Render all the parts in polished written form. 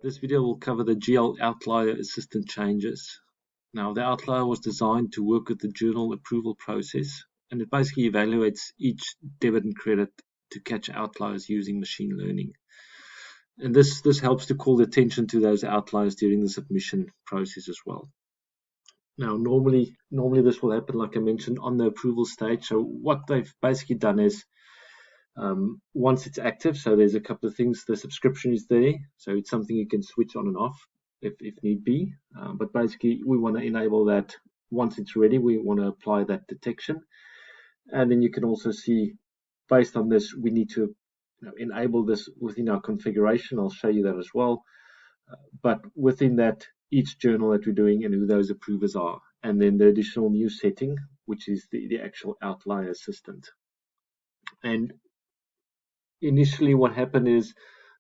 This video will cover the GL Outlier Assistant changes. Now, the Outlier was designed to work with the journal approval process, and it basically evaluates each debit and credit to catch outliers using machine learning. And this helps to call attention to those outliers during the submission process as well. Now, normally this will happen, like I mentioned, on the approval stage. So what they've basically done is, once it's active, so there's a couple of things. The subscription is there, so it's something you can switch on and off if need be. But basically, we want to enable that. Once it's ready, we want to apply that detection. And then you can also see, based on this, we need to enable this within our configuration. I'll show you that as well. But within that, each journal that we're doing and who those approvers are. And then the additional new setting, which is the actual Outlier Assistant. And initially what happened is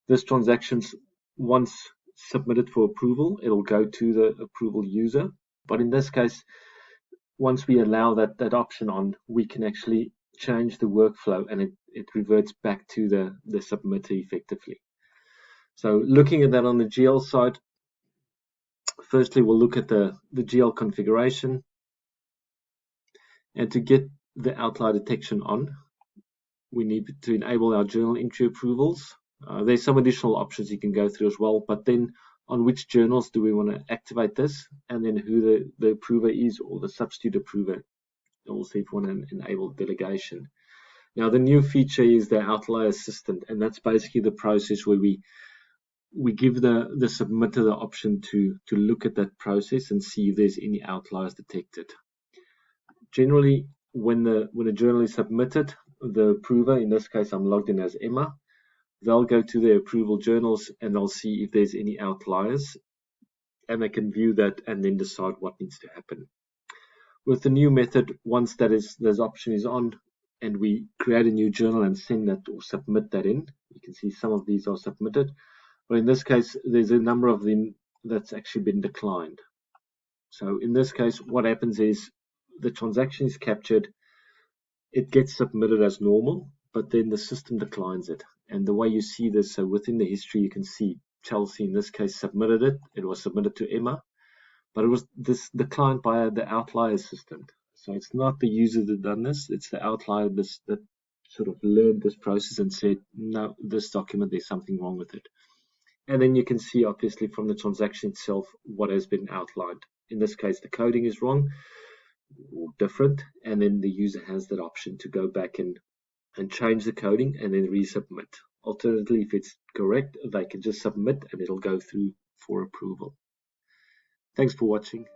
this transaction's once submitted for approval, it'll go to the approval user. But in this case, once we allow that option on, we can actually change the workflow and it reverts back to the submitter effectively. So looking at that on the GL side, firstly, we'll look at the GL configuration. And to get the outlier detection on, we need to enable our journal entry approvals. There's some additional options you can go through as well, but then on which journals do we want to activate this, and then who the approver is, or the substitute approver. Also, if you want to enable delegation. Now, the new feature is the Outlier Assistant, and that's basically the process where we give the submitter the option to look at that process and see if there's any outliers detected. Generally, when a journal is submitted, the approver, in this case I'm logged in as Emma, they'll go to their approval journals and they'll see if there's any outliers, and they can view that and then decide what needs to happen. With the new method, once this option is on and we create a new journal and send that or submit that in, you can see some of these are submitted, but in this case there's a number of them that's actually been declined. So in this case, what happens is the transaction is captured, it gets submitted as normal, but then the system declines it. And the way you see this, so within the history, you can see Chelsea in this case submitted it. It was submitted to Emma, but it was declined by the Outlier Assistant. So it's not the user that done this, it's the outlier that sort of learned this process and said, no, this document, there's something wrong with it. And then you can see, obviously, from the transaction itself, what has been outlined. In this case, the coding is wrong or different, and then the user has that option to go back and change the coding and then resubmit. Alternatively, if it's correct, they can just submit and it'll go through for approval. Thanks for watching.